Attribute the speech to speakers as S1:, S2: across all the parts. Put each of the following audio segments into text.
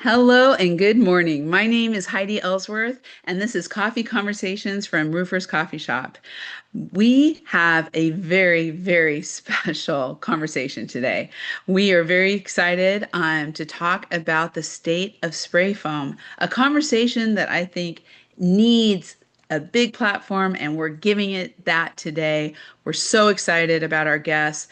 S1: Hello and good morning. My name is Heidi Ellsworth, and this is Coffee Conversations from Roofers Coffee Shop. We have a very, very special conversation today. We are very excited to talk about the state of spray foam, a conversation that I think needs a big platform, and we're giving it that today. We're so excited about our guests.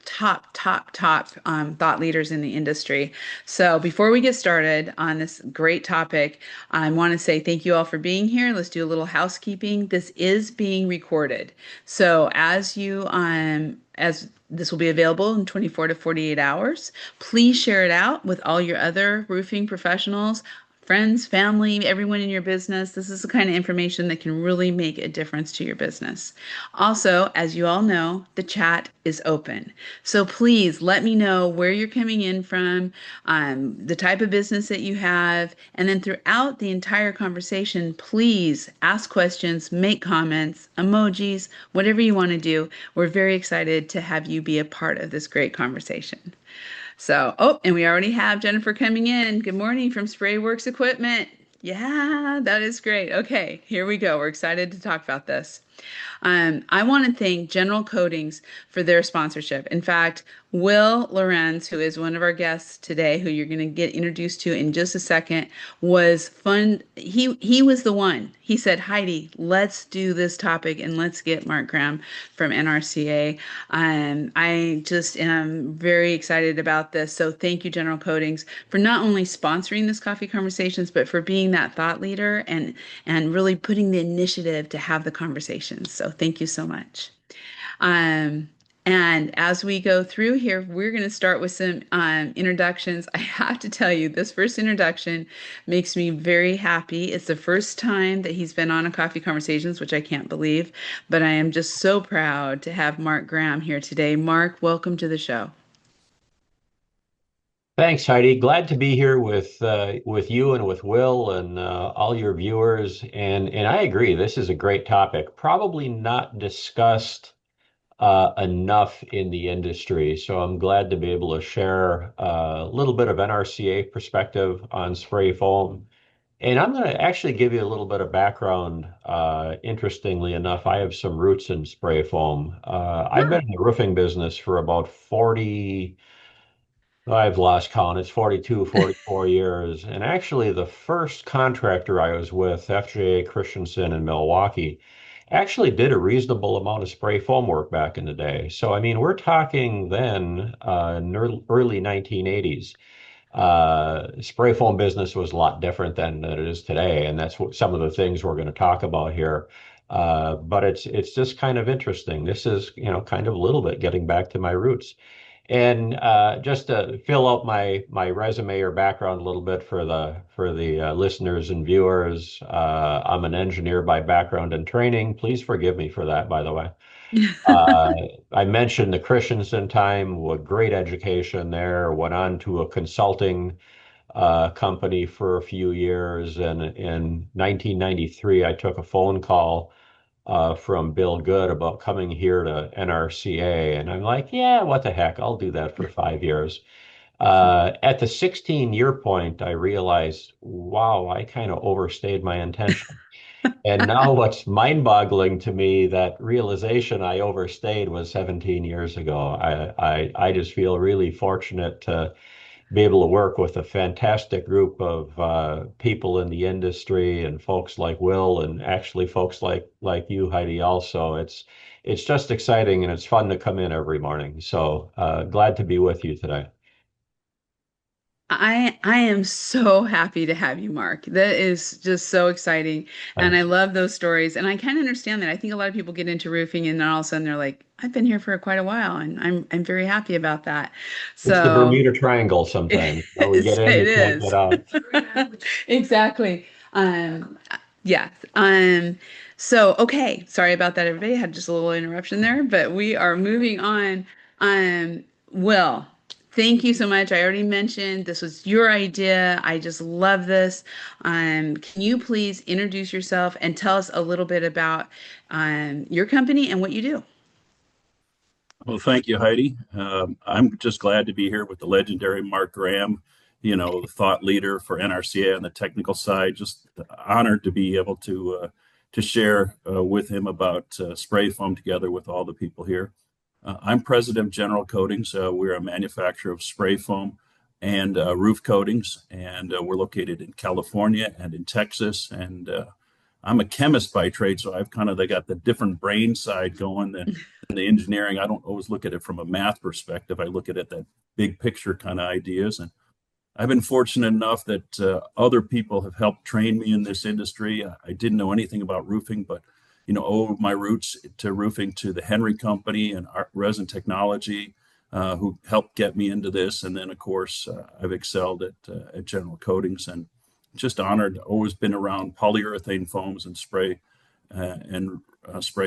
S1: Top thought leaders in the industry. So before we get started on this great topic, I want to say thank you all for being here. Let's do a little housekeeping. This is being recorded. So as this will be available in 24 to 48 hours, please share it out with all your other roofing professionals, friends, family, everyone in your business. This is the kind of information that can really make a difference to your business. Also, as you all know, the chat is open. So please let me know where you're coming in from, the type of business that you have, and then throughout the entire conversation, please ask questions, make comments, emojis, whatever you want to do. We're very excited to have you be a part of this great conversation. So, oh, and we already have Jennifer coming in. Good morning from Sprayworks Equipment. Yeah, that is great. Okay, here we go. We're excited to talk about this. I want to thank General Coatings for their sponsorship. In fact, Will Lorenz, who is one of our guests today, who you're going to get introduced to in just a second, was fun. He was the one. He said, Heidi, let's do this topic and let's get Mark Graham from NRCA. I just am very excited about this. So thank you, General Coatings, for not only sponsoring this coffee conversations, but for being that thought leader and really putting the initiative to have the conversations. So thank you so much. Um, and as we go through here, we're going to start with some introductions. I have to tell you, this first introduction makes me very happy. It's the first time that he's been on a Coffee Conversations, which I can't believe, but I am just so proud to have Mark Graham here today. Mark, welcome to the show.
S2: Thanks, Heidi. Glad to be here with you and with Will and all your viewers. And I agree, this is a great topic. Probably not discussed enough in the industry. So I'm glad to be able to share a little bit of NRCA perspective on spray foam. And I'm going to actually give you a little bit of background. Interestingly enough, I have some roots in spray foam. I've been in the roofing business for about 40. I've lost count. It's 42, 44 years. And actually, the first contractor I was with, FJ Christensen in Milwaukee, actually did a reasonable amount of spray foam work back in the day. So, I mean, we're talking then in the early 1980s. Spray foam business was a lot different than it is today. And that's what some of the things we're going to talk about here. But it's just kind of interesting. This is, kind of a little bit getting back to my roots. And just to fill out my resume or background a little bit for the listeners and viewers, I'm an engineer by background and training. Please forgive me for that, by the way. Uh, I mentioned the Christensen time, what great education there. Went on to a consulting company for a few years, and in 1993, I took a phone call from Bill Good about coming here to NRCA. And I'm like, yeah, what the heck? I'll do that for 5 years. At the 16-year point, I realized, wow, I kind of overstayed my intention. And now what's mind-boggling to me, that realization I overstayed was 17 years ago. I just feel really fortunate to be able to work with a fantastic group of people in the industry and folks like Will and actually folks like you, Heidi. Also, it's just exciting and it's fun to come in every morning. So glad to be with you today.
S1: I am so happy to have you, Mark. That is just so exciting. And I
S2: Thanks.
S1: love those stories. And I kind of understand that. I think a lot of people get into roofing and then all of a sudden they're like, I've been here for quite a while and I'm very happy about that.
S2: It's the
S1: So
S2: Bermuda Triangle sometimes. We get in,
S1: it
S2: you can't get
S1: is.
S2: out.
S1: Exactly. Um, yeah. So okay. Sorry about that, everybody. Had just a little interruption there, but we are moving on. Will, thank you so much. I already mentioned this was your idea. I just love this. Can you please introduce yourself and tell us a little bit about your company and what you do?
S3: Well, thank you, Heidi. I'm just glad to be here with the legendary Mark Graham the thought leader for NRCA on the technical side. Just honored to be able to share with him about spray foam together with all the people here. I'm president of General Coatings. We're a manufacturer of spray foam and roof coatings, and we're located in California and in Texas. And I'm a chemist by trade, so I've kind of they got the different brain side going than the engineering. I don't always look at it from a math perspective. I look at it that big picture kind of ideas. And I've been fortunate enough that other people have helped train me in this industry. I didn't know anything about roofing, but owe my roots to roofing to the Henry Company and Resin Technology, who helped get me into this. And then, of course, I've excelled at General Coatings, and just honored. Always been around polyurethane foams and spray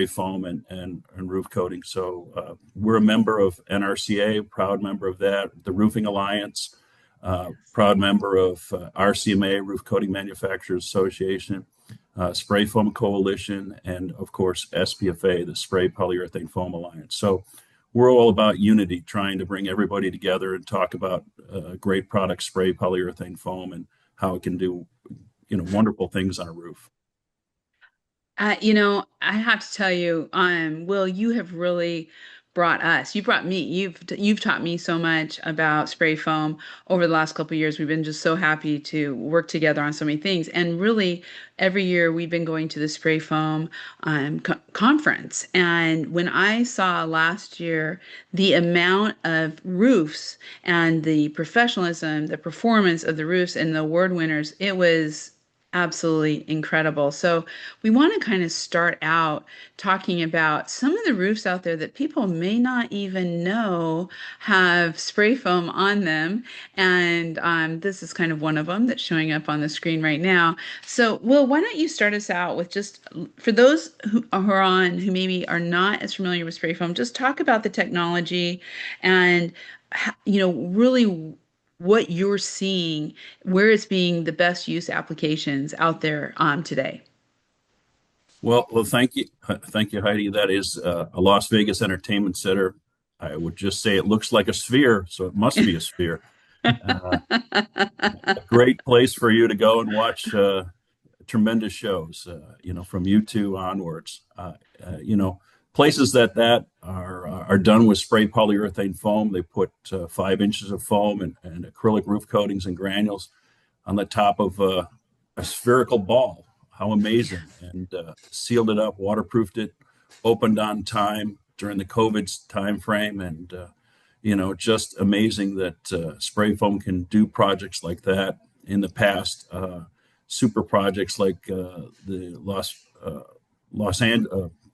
S3: foam and roof coating. So we're a member of NRCA, proud member of that, the Roofing Alliance. Proud member of RCMA, Roof Coating Manufacturers Association, Spray Foam Coalition, and of course SPFA, the Spray Polyurethane Foam Alliance. So we're all about unity, trying to bring everybody together and talk about great product, spray polyurethane foam, and how it can do wonderful things on a roof.
S1: I have to tell you, Will, you have really you brought me, you've taught me so much about spray foam over the last couple of years. We've been just so happy to work together on so many things. And really, every year we've been going to the spray foam conference. And when I saw last year the amount of roofs and the professionalism, the performance of the roofs and the award winners, it was absolutely incredible. So we want to kind of start out talking about some of the roofs out there that people may not even know have spray foam on them. And this is kind of one of them that's showing up on the screen right now. So, Will, why don't you start us out with just for those who are on who maybe are not as familiar with spray foam, just talk about the technology and really what you're seeing, where it's being the best use applications out there today.
S3: Well, thank you, Heidi. That is a Las Vegas entertainment center. I would just say it looks like a sphere, so it must be a sphere. Uh, a great place for you to go and watch tremendous shows, from U2 onwards. Places that are done with spray polyurethane foam. They put 5 inches of foam and acrylic roof coatings and granules on the top of a spherical ball. How amazing. And sealed it up, waterproofed it, opened on time during the COVID time frame. And, just amazing that spray foam can do projects like that. In the past, super projects like the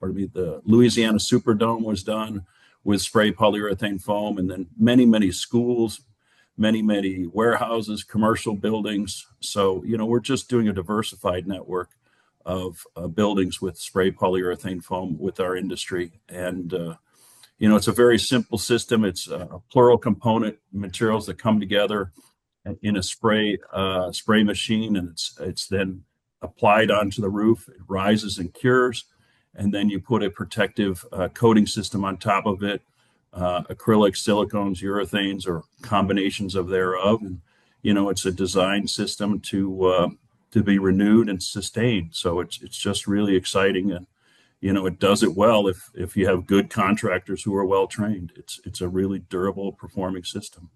S3: the Louisiana Superdome was done with spray polyurethane foam, and then many, many schools, many warehouses, commercial buildings. So, we're just doing a diversified network of buildings with spray polyurethane foam with our industry. And, it's a very simple system. It's a plural component materials that come together in a spray machine, and it's then applied onto the roof. It rises and cures, and then you put a protective coating system on top of it, acrylic, silicones, urethanes, or combinations of thereof. And it's a design system to be renewed and sustained. So it's just really exciting, and it does it well if you have good contractors who are well trained. It's a really durable performing system.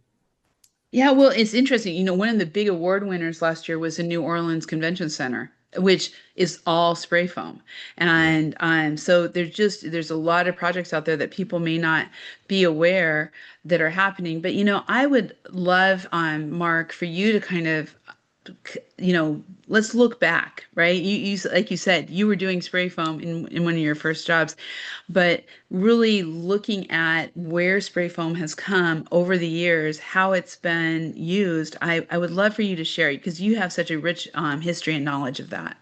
S1: Yeah, well, it's interesting. One of the big award winners last year was the New Orleans Convention Center, which is all spray foam.
S3: Yeah.
S1: And so there's a lot of projects out there that people may not be aware that are happening. But I would love, Mark, for you to kind of let's look back, right? You like you said, you were doing spray foam in one of your first jobs, but really looking at where spray foam has come over the years, how it's been used. I would love for you to share it because you have such a rich history and knowledge of that.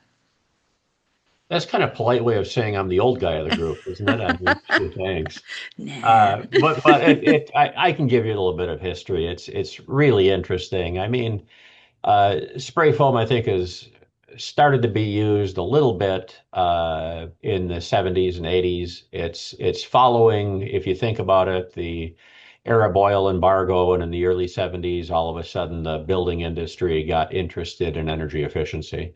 S2: That's kind of a polite way of saying I'm the old guy of the group, isn't it? I mean, thanks.
S1: Nah.
S2: But I can give you a little bit of history. It's really interesting. I mean, spray foam, I think, has started to be used a little bit in the 70s and 80s. It's following, if you think about it, the Arab oil embargo, and in the early 70s, all of a sudden the building industry got interested in energy efficiency.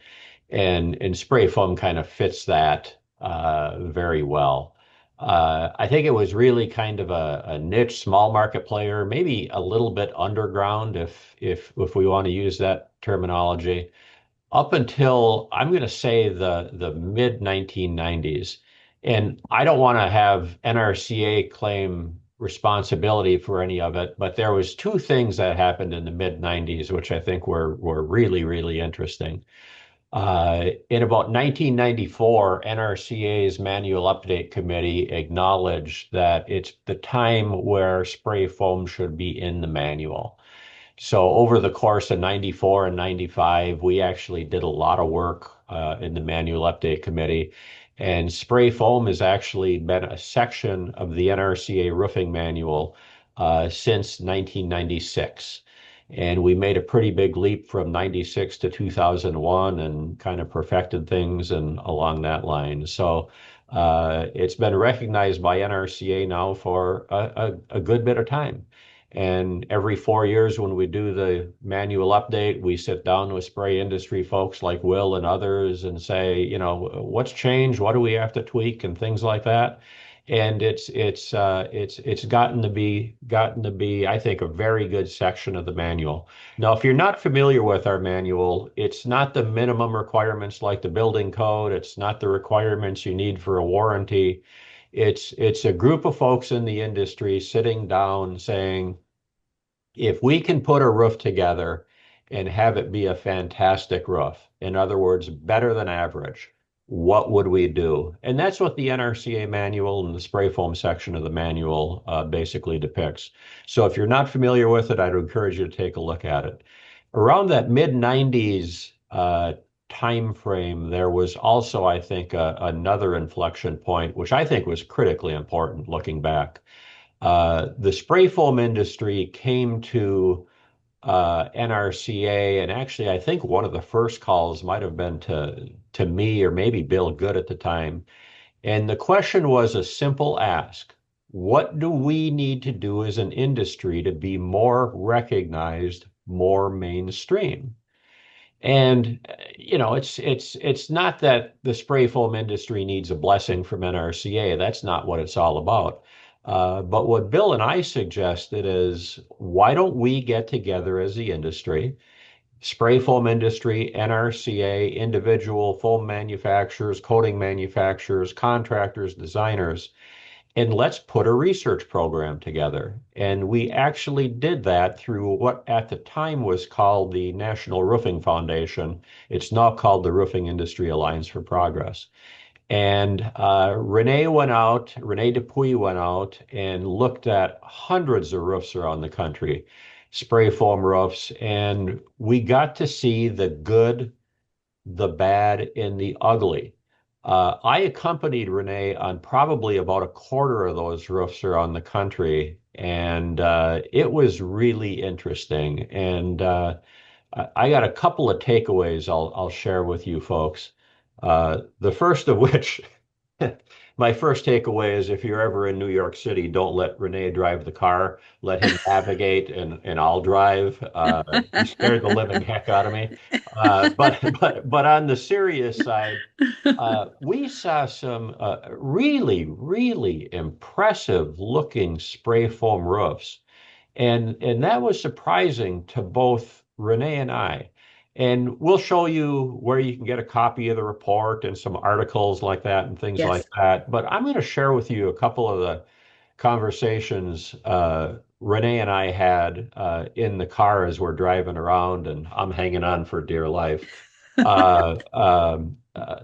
S2: And spray foam kind of fits that very well. I think it was really kind of a niche, small market player, maybe a little bit underground, if we want to use that terminology, up until I'm going to say the mid 1990s. And I don't want to have NRCA claim responsibility for any of it, but there was two things that happened in the mid 90s, which I think were really, really interesting. In about 1994, NRCA's Manual Update Committee acknowledged that it's the time where spray foam should be in the manual. So over the course of 94 and 95, we actually did a lot of work in the Manual Update Committee. And spray foam has actually been a section of the NRCA roofing manual since 1996. And we made a pretty big leap from 96 to 2001 and kind of perfected things and along that line. So it's been recognized by NRCA now for a good bit of time. And every 4 years, when we do the manual update, we sit down with spray industry folks like Will and others and say, what's changed? What do we have to tweak and things like that. And it's gotten to be, I think, a very good section of the manual. Now, if you're not familiar with our manual, it's not the minimum requirements like the building code. It's not the requirements you need for a warranty. It's a group of folks in the industry sitting down saying, if we can put a roof together and have it be a fantastic roof, in other words, better than average, what would we do? And that's what the NRCA manual and the spray foam section of the manual basically depicts. So if you're not familiar with it, I'd encourage you to take a look at it. Around that mid 90s time frame, there was also, I think, another inflection point, which I think was critically important looking back. The spray foam industry came to NRCA, and actually, I think one of the first calls might have been to me or maybe Bill Good at the time. And the question was a simple ask. What do we need to do as an industry to be more recognized, more mainstream? And it's not that the spray foam industry needs a blessing from NRCA. That's not what it's all about. But what Bill and I suggested is, why don't we get together as the industry, spray foam industry, NRCA, individual foam manufacturers, coating manufacturers, contractors, designers, and let's put a research program together. And we actually did that through what at the time was called the National Roofing Foundation. It's now called the Roofing Industry Alliance for Progress. And Renee Dupuy went out and looked at hundreds of roofs around the country, spray foam roofs, and we got to see the good, the bad, and the ugly. I accompanied Renee on probably about a quarter of those roofs around the country, and it was really interesting. And I got a couple of takeaways I'll share with you folks. The first of which, my first takeaway is if you're ever in New York City, don't let Renee drive the car. Let him navigate and I'll drive. He scared the living heck out of me. But on the serious side, we saw some really, really impressive looking spray foam roofs. And that was surprising to both Renee and I. And we'll show you where you can get a copy of the report and some articles like that and things like
S1: Yes.
S2: that. But I'm going to share with you a couple of the conversations Renee and I had in the car as we're driving around, and I'm hanging on for dear life. Uh, um, uh,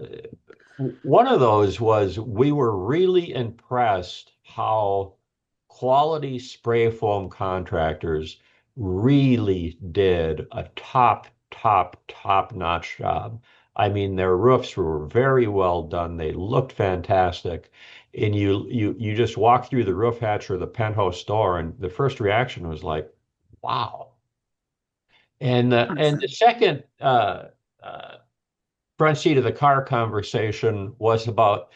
S2: One of those was we were really impressed how quality spray foam contractors really did a top-notch job. I mean, their roofs were very well done. They looked fantastic. And you just walk through the roof hatch or the penthouse store, and the first reaction was like, wow. And the
S1: Awesome.
S2: second uh, front seat of the car conversation was about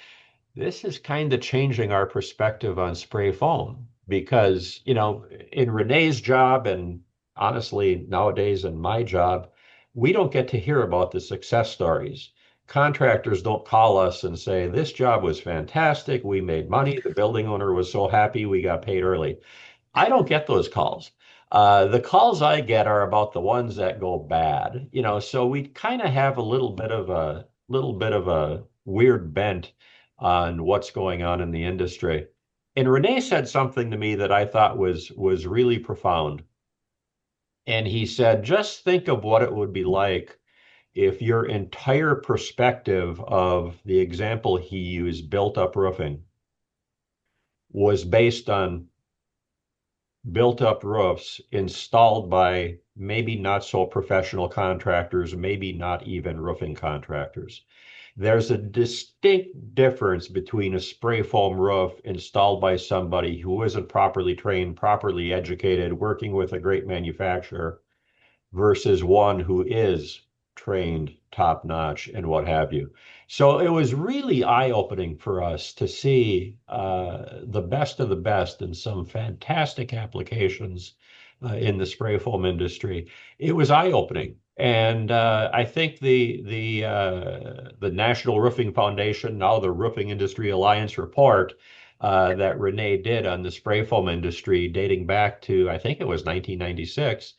S2: this is kind of changing our perspective on spray foam because, in Renee's job and honestly, nowadays in my job, we don't get to hear about the success stories. Contractors don't call us and say, this job was fantastic. We made money. The building owner was so happy we got paid early. I don't get those calls. The calls I get are about the ones that go bad, so we kind of have a little bit of a weird bent on what's going on in the industry. And Renee said something to me that I thought was really profound. And he said, just think of what it would be like if your entire perspective of the example he used, built up roofing, was based on built up roofs installed by maybe not so professional contractors, maybe not even roofing contractors. There's a distinct difference between a spray foam roof installed by somebody who isn't properly trained, properly educated, working with a great manufacturer, versus one who is trained top notch and what have you. So it was really eye-opening for us to see the best of the best in some fantastic applications in the spray foam industry. It was eye-opening. And I think the National Roofing Foundation, now the Roofing Industry Alliance report that Renee did on the spray foam industry, dating back to, I think it was 1996,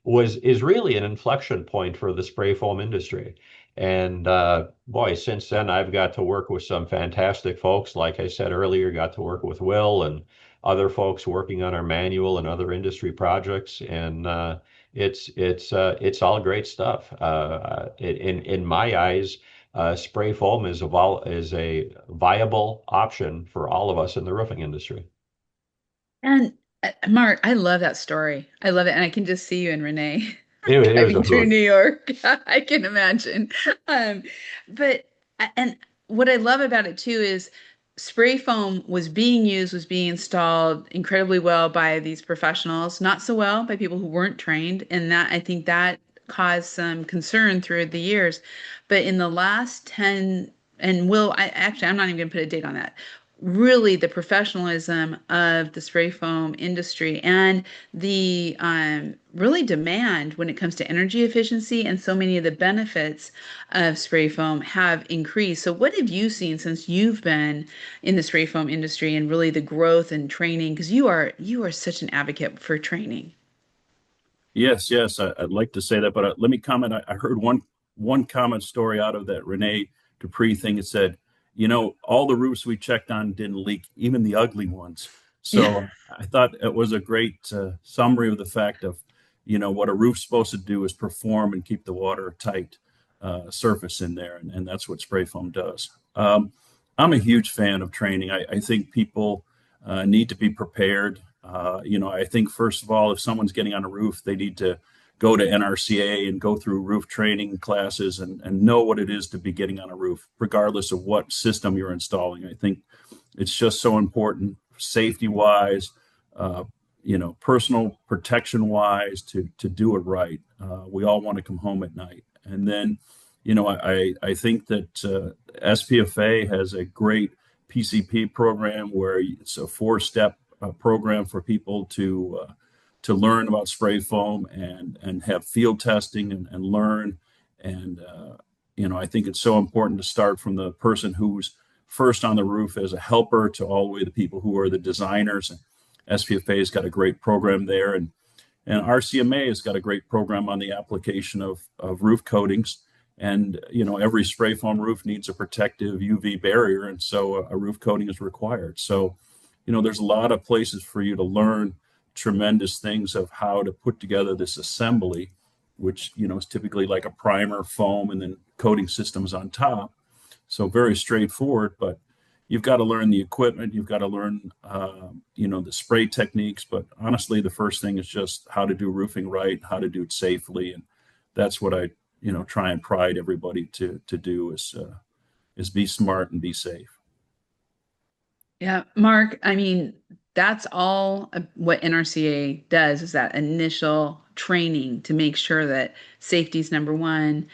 S2: is really an inflection point for the spray foam industry. And boy, since then I've got to work with some fantastic folks. Like I said earlier, got to work with Will and other folks working on our manual and other industry projects. And it's all great stuff. In my eyes, spray foam is a viable option for all of us in the roofing industry.
S1: And Mark, I love that story. I love it. And I can just see you and Renee
S2: It was a
S1: driving through
S2: hoot.
S1: New York. I can imagine. Um, but, and what I love about it too is spray foam was being used, was being installed incredibly well by these professionals, not so well by people who weren't trained. And that, I think that caused some concern through the years. But in the last 10, and I'm not even going to put a date on that, really the professionalism of the spray foam industry and the really demand when it comes to energy efficiency and so many of the benefits of spray foam have increased. So what have you seen since you've been in the spray foam industry and really the growth and training? Because you are such an advocate for training.
S3: Yes, yes, I'd like to say that, but let me comment. I heard one comment story out of that Renee Dupree thing. It said, all the roofs we checked on didn't leak, even the ugly ones.
S1: Yeah.
S3: So I thought it was a great summary of the fact of, what a roof's supposed to do is perform and keep the water tight surface in there, and that's what spray foam does. I'm a huge fan of training. I think people need to be prepared. I think first of all, if someone's getting on a roof, they need to go to NRCA and go through roof training classes and know what it is to be getting on a roof, regardless of what system you're installing. I think it's just so important, safety wise, personal protection wise, to do it right. We all want to come home at night, and then, I think that SPFA has a great PCP program where it's a four-step program for people to learn about spray foam and have field testing and learn. And I think it's so important to start from the person who's first on the roof as a helper to all the way to people who are the designers. And SPFA has got a great program there, and RCMA has got a great program on the application of roof coatings. And every spray foam roof needs a protective UV barrier, and so a roof coating is required. So there's a lot of places for you to learn tremendous things of how to put together this assembly, which is typically like a primer, foam, and then coating systems on top. So very straightforward, but you've got to learn the equipment, you've got to learn the spray techniques. But honestly, the first thing is just how to do roofing right, how to do it safely, and that's what I try and pride everybody to do is be smart and be safe.
S1: Yeah, Mark, I mean, that's all what NRCA does is that initial training to make sure that safety is number one,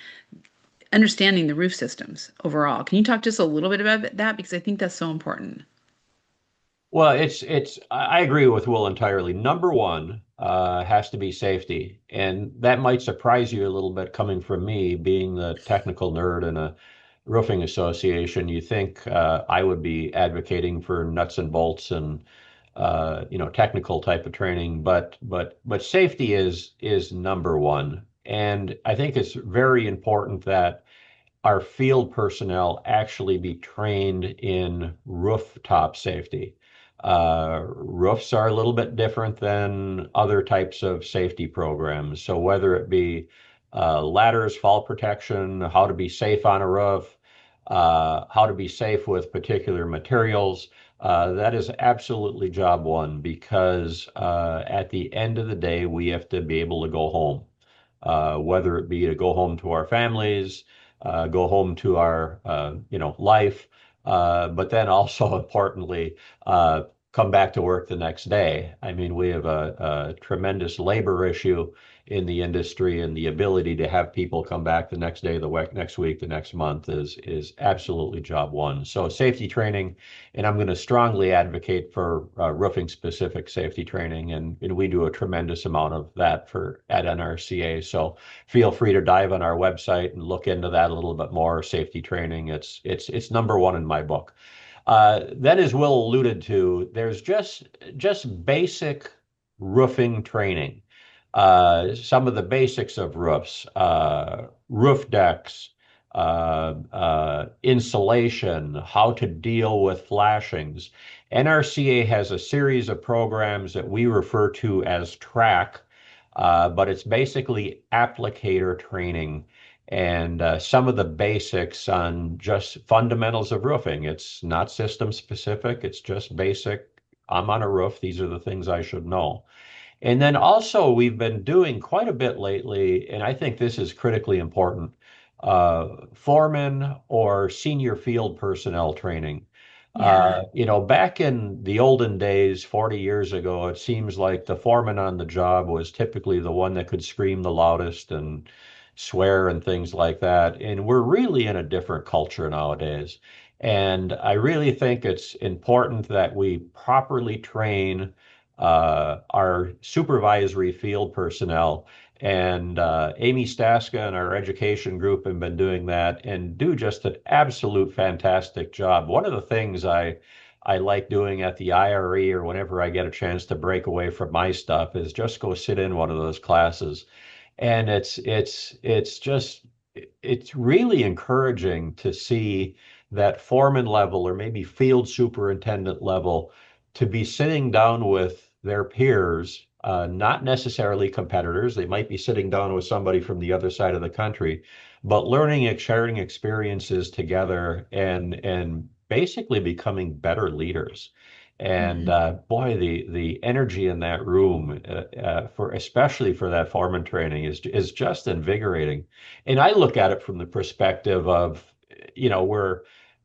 S1: understanding the roof systems overall. Can you talk just a little bit about that? Because I think that's so important.
S2: Well, I agree with Will entirely. Number one has to be safety. And that might surprise you a little bit coming from me, being the technical nerd in a roofing association. You think I would be advocating for nuts and bolts and technical type of training, but safety is number one. And I think it's very important that our field personnel actually be trained in rooftop safety. Roofs are a little bit different than other types of safety programs. So whether it be ladders, fall protection, how to be safe on a roof, how to be safe with particular materials, that is absolutely job one because at the end of the day, we have to be able to go home, whether it be to go home to our families, go home to our life, but then also importantly, come back to work the next day. I mean, we have a tremendous labor issue in the industry, and the ability to have people come back the next day, next week, the next month is absolutely job one. So safety training, and I'm going to strongly advocate for roofing specific safety training, and we do a tremendous amount of that at NRCA. So feel free to dive on our website and look into that a little bit more. Safety training, it's number one in my book. Then, as Will alluded to, there's just basic roofing training. Some of the basics of roofs, roof decks, insulation, how to deal with flashings. NRCA has a series of programs that we refer to as track, but it's basically applicator training and some of the basics on just fundamentals of roofing. It's not system specific, it's just basic. I'm on a roof, these are the things I should know. And then also, we've been doing quite a bit lately, and I think this is critically important, foreman or senior field personnel training.
S1: Yeah.
S2: Back in the olden days, 40 years ago, it seems like the foreman on the job was typically the one that could scream the loudest and swear and things like that. And we're really in a different culture nowadays. And I really think it's important that we properly train our supervisory field personnel. And Amy Staska and our education group have been doing that and do just an absolute fantastic job. One of the things I like doing at the IRE or whenever I get a chance to break away from my stuff is just go sit in one of those classes. And it's really encouraging to see that foreman level or maybe field superintendent level to be sitting down with their peers, not necessarily competitors. They might be sitting down with somebody from the other side of the country, but learning and sharing experiences together and basically becoming better leaders. And
S1: Mhm.
S2: boy, the energy in that room for especially for that foreman training is just invigorating. And I look at it from the perspective of,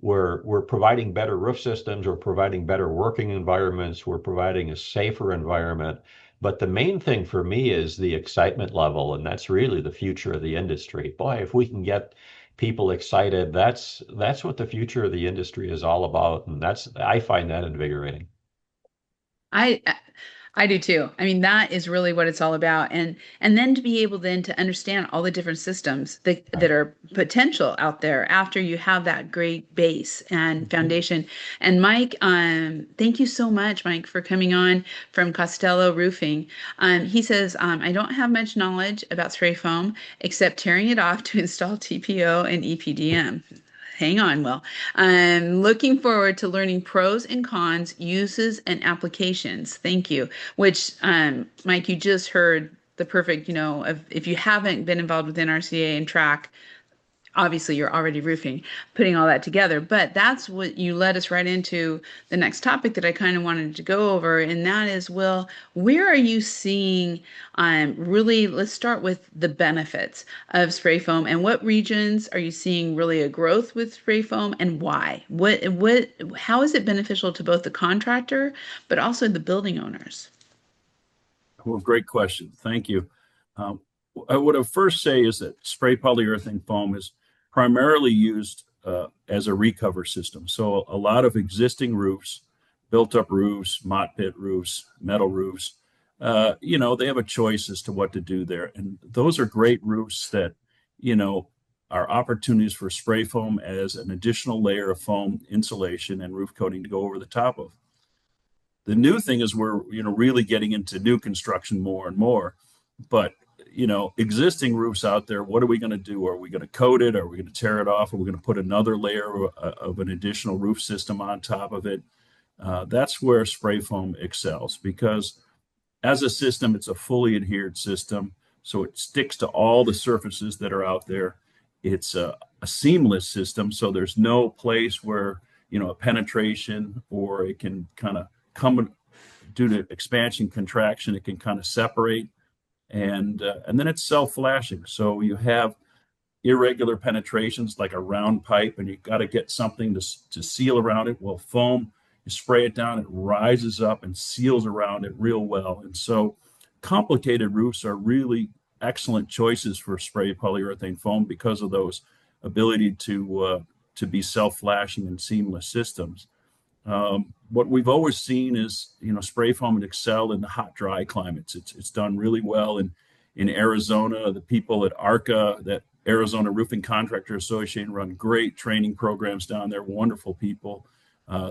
S2: we're providing better roof systems, we're providing better working environments, we're providing a safer environment. But the main thing for me is the excitement level, and that's really the future of the industry. Boy, if we can get people excited, that's what the future of the industry is all about, and I find that invigorating.
S1: I I do too. I mean, that is really what it's all about. And then to be able then to understand all the different systems that
S2: Right.
S1: are potential out there after you have that great base and
S2: Mhm.
S1: foundation. And Mike, thank you so much, Mike, for coming on from Costello Roofing. He says, I don't have much knowledge about spray foam except tearing it off to install TPO and EPDM. Hang on, Will. I'm looking forward to learning pros and cons, uses, and applications. Thank you. Which, Mike, you just heard the perfect, if you haven't been involved with NRCA and track, obviously you're already roofing, putting all that together. But that's what you led us right into the next topic that I kind of wanted to go over, and that is, Will, where are you seeing really, let's start with the benefits of spray foam, and what regions are you seeing really a growth with spray foam, and why? How is it beneficial to both the contractor but also the building owners?
S3: Well, great question. Thank you. Um, what I first say is that spray polyurethane foam is primarily used as a recover system. So a lot of existing roofs built-up roofs, mott pit roofs, metal roofs. They have a choice as to what to do there, and those are great roofs that, you know, are opportunities for spray foam as an additional layer of foam insulation and roof coating to go over the top of. The new thing is we're really getting into new construction more and more, but existing roofs out there, what are we going to do? Are we going to coat it? Are we going to tear it off? Are we going to put another layer of an additional roof system on top of it? That's where spray foam excels, because as a system, it's a fully adhered system, so it sticks to all the surfaces that are out there. It's a seamless system, so there's no place where a penetration, or it can kind of come due to expansion contraction, it can kind of separate, and then it's self-flashing. So you have irregular penetrations like a round pipe, and you got to get something to seal around it. Well, foam, you spray it down, it rises up and seals around it real well. And so complicated roofs are really excellent choices for spray polyurethane foam because of those ability to be self-flashing and seamless systems. What we've always seen is, spray foam would excel in the hot, dry climates. It's done really well in Arizona. The people at ARCA, that Arizona Roofing Contractor Association, run great training programs down there. Wonderful people,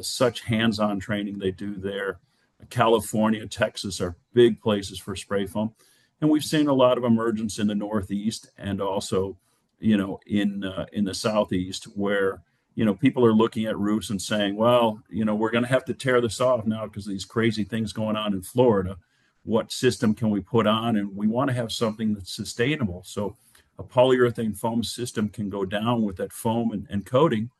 S3: such hands-on training they do there. California, Texas are big places for spray foam, and we've seen a lot of emergence in the Northeast and also, in the Southeast, where people are looking at roofs and saying, well, we're going to have to tear this off now because of these crazy things going on in Florida. What system can we put on? And we want to have something that's sustainable. So a polyurethane foam system can go down with that foam and coating.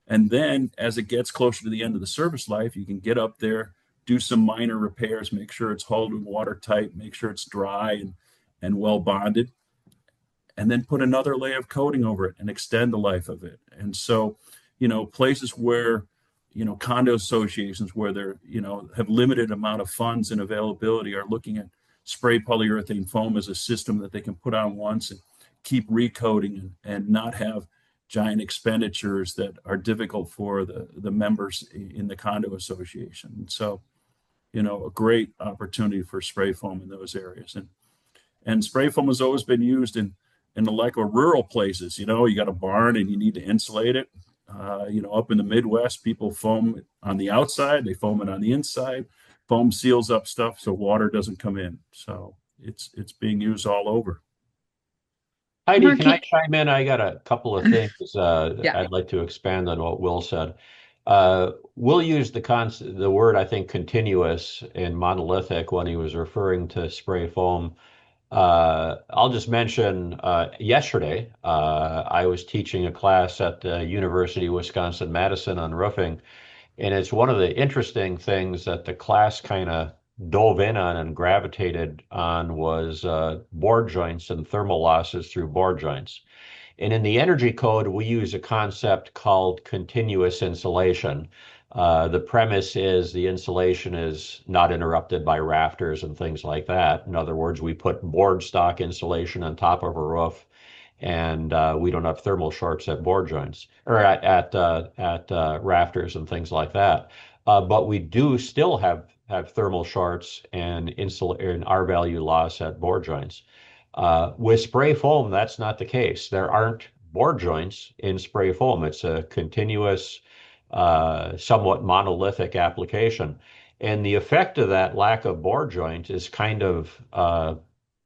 S3: And then as it gets closer to the end of the service life, you can get up there, do some minor repairs, make sure it's holding watertight, make sure it's dry and well bonded, and then put another layer of coating over it and extend the life of it. And so, places where, condo associations where they're, have limited amount of funds and availability are looking at spray polyurethane foam as a system that they can put on once and keep recoating and not have giant expenditures that are difficult for the members in the condo association. And so, a great opportunity for spray foam in those areas. And spray foam has always been used in the like rural places. You got a barn and you need to insulate it. Up in the Midwest, people foam it on the outside, they foam it on the inside. Foam seals up stuff so water doesn't come in. So it's being used all over.
S2: Heidi,
S1: Mark,
S2: can I chime in? I got a couple of things
S1: yeah.
S2: I'd like to expand on what Will said. Will used the word, I think, continuous and monolithic when he was referring to spray foam. I'll just mention yesterday, I was teaching a class at the University of Wisconsin-Madison on roofing, and it's one of the interesting things that the class kind of dove in on and gravitated on was board joints and thermal losses through board joints. And in the energy code, we use a concept called continuous insulation. The premise is the insulation is not interrupted by rafters and things like that. In other words, we put board stock insulation on top of a roof, and we don't have thermal shorts at board joints or at rafters and things like that. But we do still have thermal shorts and R value loss at board joints. With spray foam, that's not the case. There aren't board joints in spray foam. It's a continuous, somewhat monolithic application. And the effect of that lack of board joint is kind of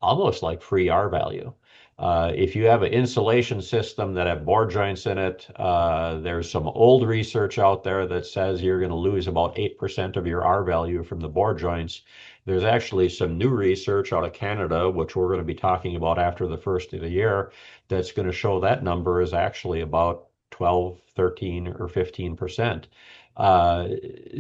S2: almost like free R value. If you have an insulation system that have board joints in it, there's some old research out there that says you're going to lose about 8% of your R value from the board joints. There's actually some new research out of Canada, which we're going to be talking about after the first of the year, that's going to show that number is actually about 12, 13, or 15%.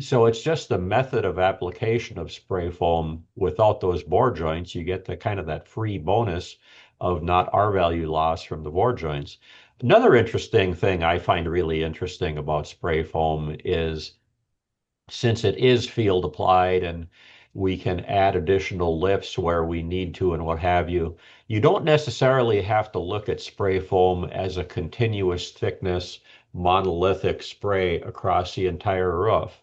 S2: So it's just the method of application of spray foam without those board joints. You get the kind of that free bonus of not R value loss from the board joints. Another interesting thing I find really interesting about spray foam is since it is field applied and we can add additional lifts where we need to and what have you, you don't necessarily have to look at spray foam as a continuous thickness monolithic spray across the entire roof.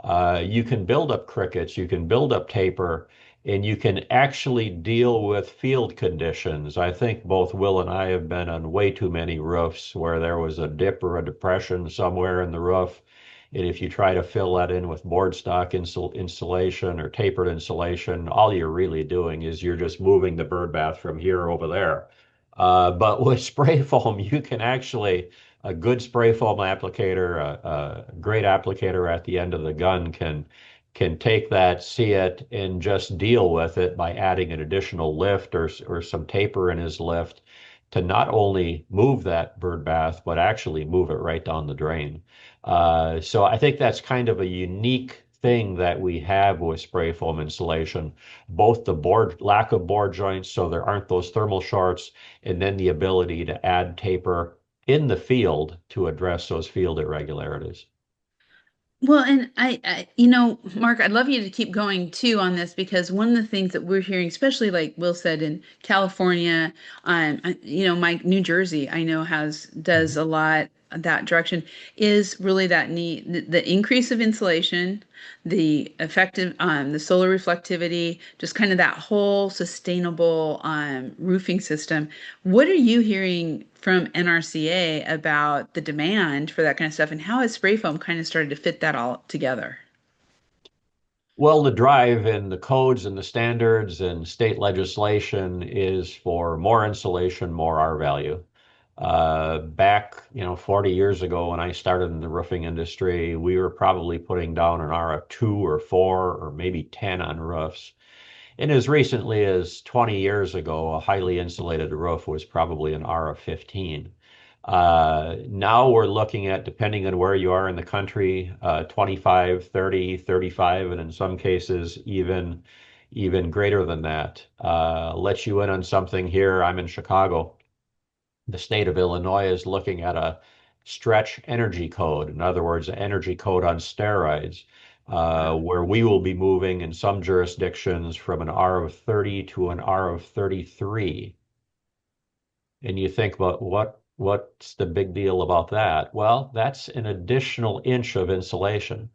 S2: You can build up crickets, you can build up taper, and you can actually deal with field conditions. I think both Will and I have been on way too many roofs where there was a dip or a depression somewhere in the roof. And if you try to fill that in with board stock insulation or tapered insulation, all you're really doing is you're just moving the bird bath from here over there. But with spray foam, you can actually, a good spray foam applicator, a great applicator at the end of the gun can take that, see it, and just deal with it by adding an additional lift or some taper in his lift to not only move that bird bath, but actually move it right down the drain. So I think that's kind of a unique thing that we have with spray foam insulation, both the lack of board joints, so there aren't those thermal shorts, and then the ability to add taper in the field to address those field irregularities.
S1: Well, and Mark, I'd love you to keep going too on this because one of the things that we're hearing, especially like Will said in California, my New Jersey, I know does a lot that direction is really that need the increase of insulation, the effective, the solar reflectivity, just kind of that whole sustainable roofing system. What are you hearing from NRCA about the demand for that kind of stuff, and how has spray foam kind of started to fit that all together?
S2: Well, the drive and the codes and the standards and state legislation is for more insulation, more R value. Back, 40 years ago when I started in the roofing industry, we were probably putting down an R of 2 or 4 or maybe 10 on roofs. And as recently as 20 years ago, a highly insulated roof was probably an R of 15. Now we're looking at, depending on where you are in the country, 25, 30, 35, and in some cases even greater than that. Let you in on something here. I'm in Chicago. The state of Illinois is looking at a stretch energy code. In other words, an energy code on steroids, where we will be moving in some jurisdictions from an R of 30 to an R of 33. And you think, about what's the big deal about that? Well, that's an additional inch of insulation.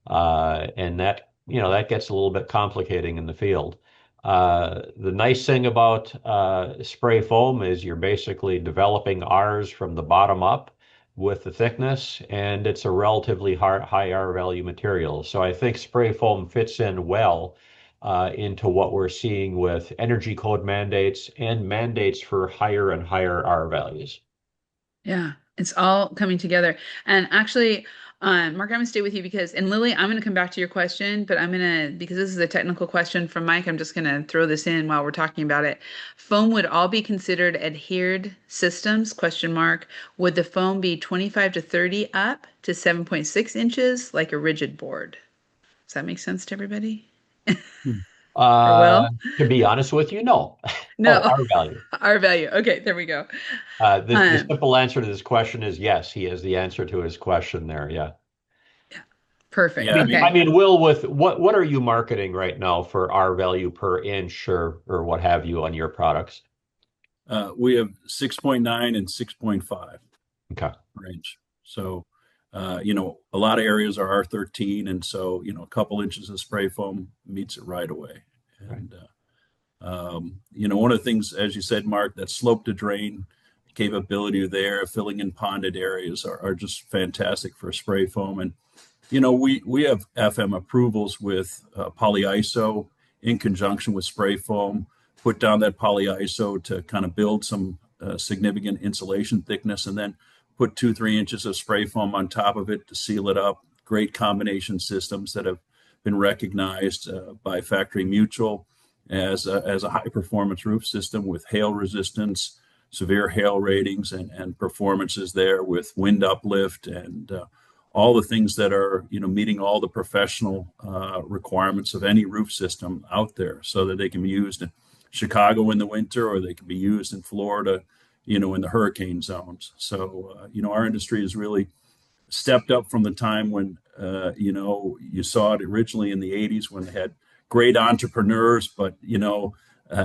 S2: And that gets a little bit complicating in the field. The nice thing about spray foam is you're basically developing R's from the bottom up with the thickness, and it's a relatively high R value material. So I think spray foam fits in well into what we're seeing with energy code mandates and mandates for higher and higher R values.
S1: Yeah, it's all coming together. And actually, Mark, I'm gonna stay with you and Lily, I'm gonna come back to your question, but because this is a technical question from Mike, I'm just gonna throw this in while we're talking about it. Foam would all be considered adhered systems, question mark. Would the foam be 25 to 30 up to 7.6 inches like a rigid board? Does that make sense to everybody? Or
S2: Uh,
S1: Will?
S2: to be honest with you, no. Oh,
S1: No,
S2: R value.
S1: our value. Okay, there we go.
S2: The
S1: Um,
S2: simple answer to this question is yes. He has the answer to his question there. Yeah.
S1: yeah,
S2: I
S1: perfect.
S3: Yeah, I
S2: mean,
S3: mean,
S2: I
S1: Okay.
S2: mean, Will, with what are you marketing right now for R value per inch or what have you on your products?
S3: we have 6.9 and 6.5
S2: Okay.
S3: range. So, a lot of areas are R13, and so a couple inches of spray foam meets it right away.
S2: Right.
S3: And one of the things, as you said, Mark, that slope to drain capability there, filling in ponded areas are just fantastic for spray foam. And we have FM approvals with polyiso in conjunction with spray foam. Put down that polyiso to kind of build some significant insulation thickness, and then put 2-3 inches of spray foam on top of it to seal it up. Great combination systems that have been recognized by Factory Mutual as a high performance roof system with hail resistance, severe hail ratings, and performances there with wind uplift and all the things that are meeting all the professional requirements of any roof system out there, so that they can be used in Chicago in the winter, or they can be used in Florida, in the hurricane zones. So our industry has really stepped up from the time when you saw it originally in the 80s, when they had great entrepreneurs, but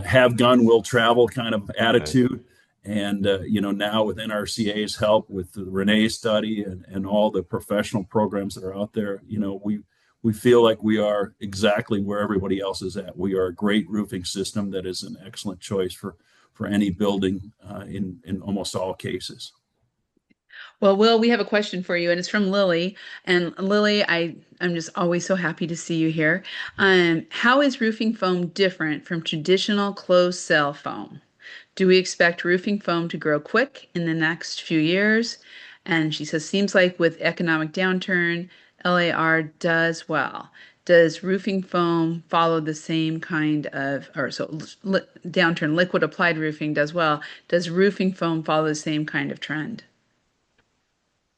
S3: have gun will travel kind of
S2: Right.
S3: attitude. And now with NRCA's help with the Renee study and all the professional programs that are out there, we feel like we are exactly where everybody else is at. We are a great roofing system that is an excellent choice for any building in almost all cases.
S1: Well, Will, we have a question for you, and it's from Lily. And Lily, I'm just always so happy to see you here. How is roofing foam different from traditional closed cell foam? Do we expect roofing foam to grow quick in the next few years? And she says, seems like with economic downturn, LAR does well. Does roofing foam follow the same kind of, or so downturn, liquid applied roofing does well. Does roofing foam follow the same kind of trend?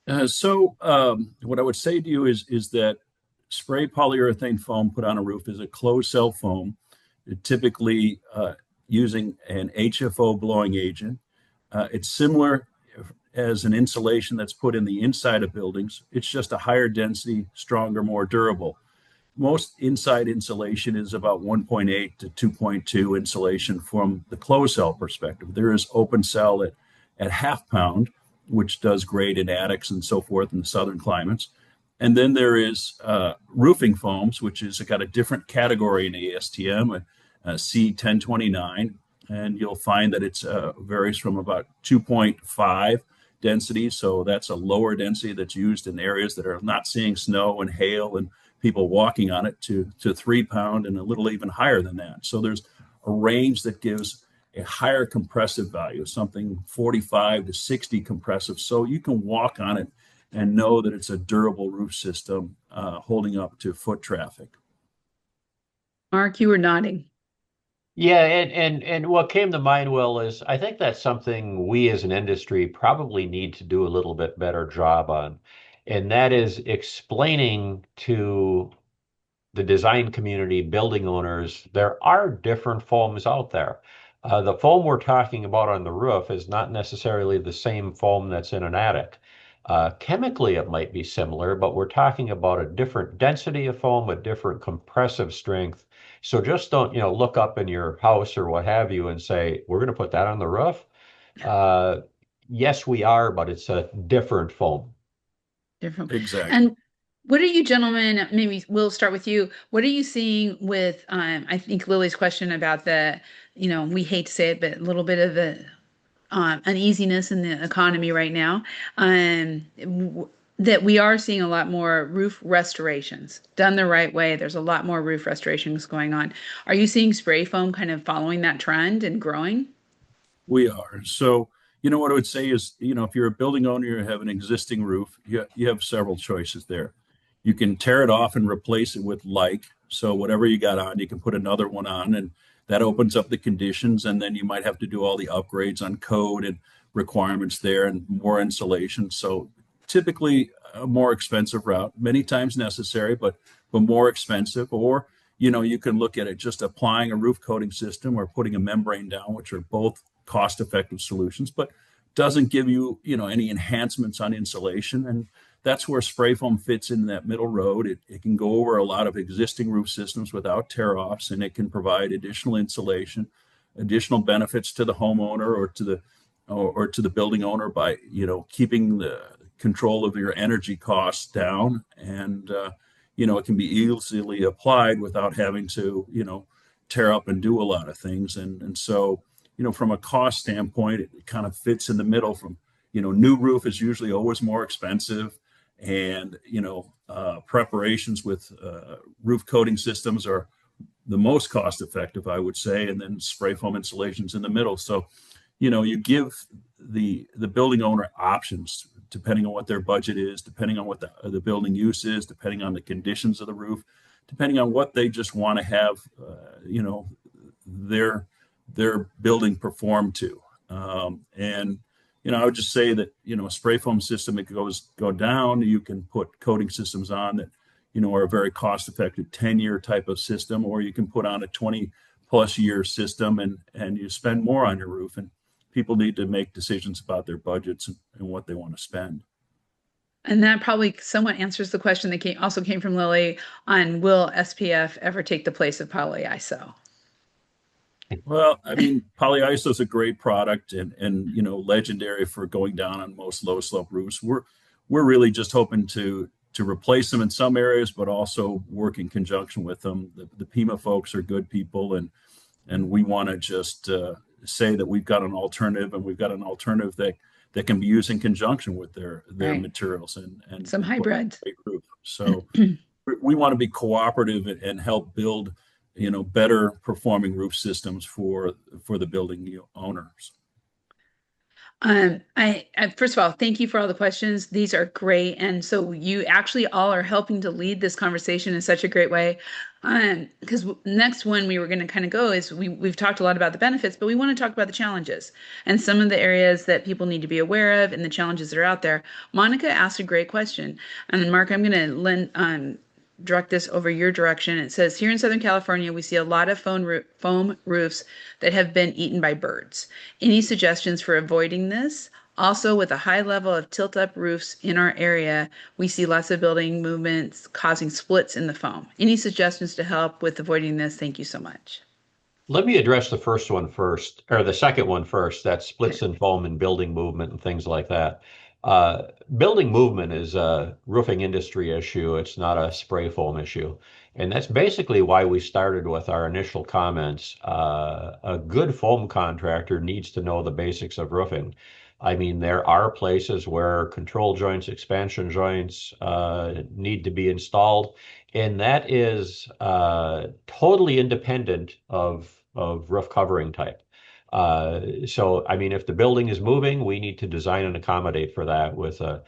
S3: What I would say to you is that spray polyurethane foam put on a roof is a closed cell foam, typically using an HFO blowing agent. It's similar as an insulation that's put in the inside of buildings. It's just a higher density, stronger, more durable. Most inside insulation is about 1.8 to 2.2 insulation from the closed cell perspective. There is open cell at half pound, which does great in attics and so forth in the southern climates. And then there is roofing foams, which is got a different category in ASTM, a C1029, and you'll find that it's varies from about 2.5 density. So that's a lower density that's used in areas that are not seeing snow and hail and people walking on it to 3 pound and a little even higher than that. So there's a range that gives a higher compressive value, something 45 to 60 compressive. So you can walk on it and know that it's a durable roof system holding up to foot traffic.
S1: Mark, you were nodding.
S2: Yeah, and what came to mind, Will, is I think that's something we as an industry probably need to do a little bit better job on. And that is explaining to the design community, building owners, there are different foams out there. The foam we're talking about on the roof is not necessarily the same foam that's in an attic. Chemically, it might be similar, but we're talking about a different density of foam, a different compressive strength. So just don't, look up in your house or what have you and say, we're going to put that on the roof. Uh, yes, we are, but it's a different foam.
S1: Different.
S3: Exactly.
S1: And what are you gentlemen, maybe we'll start with you. What are you seeing with, I think Lily's question about we hate to say it, but a little bit of the uneasiness in the economy right now, that we are seeing a lot more roof restorations done the right way. There's a lot more roof restorations going on. Are you seeing spray foam kind of following that trend and growing?
S3: We are. So, what I would say is, if you're a building owner, you have an existing roof, you have several choices there. You can tear it off and replace it with like. So whatever you got on, you can put another one on, and that opens up the conditions. And then you might have to do all the upgrades on code and requirements there and more insulation. So typically a more expensive route, many times necessary, but more expensive. Or, you can look at it just applying a roof coating system or putting a membrane down, which are both cost-effective solutions, but doesn't give you, any enhancements on insulation. And that's where spray foam fits in that middle road. It can go over a lot of existing roof systems without tear-offs, and it can provide additional insulation, additional benefits to the homeowner or to the building owner by, keeping the control of your energy costs down. And it can be easily applied without having to, tear up and do a lot of things. And so, from a cost standpoint, it kind of fits in the middle. From, new roof is usually always more expensive, and preparations with roof coating systems are the most cost effective, I would say, and then spray foam insulations in the middle. So, you give the building owner options depending on what their budget is, depending on what the building use is, depending on the conditions of the roof, depending on what they just want to have, their building perform to. And I would just say that, a spray foam system, it go down. You can put coating systems on that, are a very cost effective 10-year type of system, or you can put on a 20+ year system and you spend more on your roof. And people need to make decisions about their budgets and what they want to spend.
S1: And that probably somewhat answers the question that also came from Lily on, will SPF ever take the place of polyiso?
S3: Well, I mean, polyiso is a great product and legendary for going down on most low slope roofs. We're really just hoping to replace them in some areas, but also work in conjunction with them. The PEMA folks are good people, and we want to just say that we've got an alternative, and we've got an alternative that can be used in conjunction with their
S1: Right.
S3: materials
S1: Some
S3: and put
S1: hybrid.
S3: a great roof. So we want to be cooperative and help build, better performing roof systems for the building owners.
S1: I first of all, thank you for all the questions. These are great. And so you actually all are helping to lead this conversation in such a great way. Because next one we were going to kind of go is we've talked a lot about the benefits, but we want to talk about the challenges and some of the areas that people need to be aware of and the challenges that are out there. Monica asked a great question. And then Mark, I'm going to direct this over your direction. It says, here in Southern California, we see a lot of foam roofs that have been eaten by birds. Any suggestions for avoiding this? Also, with a high level of tilt-up roofs in our area, we see lots of building movements causing splits in the foam. Any suggestions to help with avoiding this? Thank you so much.
S2: Let me address the first one first, or the second one first. That
S1: Okay.
S2: splits in foam and building movement and things like that. Building movement is a roofing industry issue. It's not a spray foam issue. And that's basically why we started with our initial comments. A good foam contractor needs to know the basics of roofing. I mean, there are places where control joints, expansion joints need to be installed, and that is totally independent of roof covering type. So, I mean, if the building is moving, we need to design and accommodate for that with a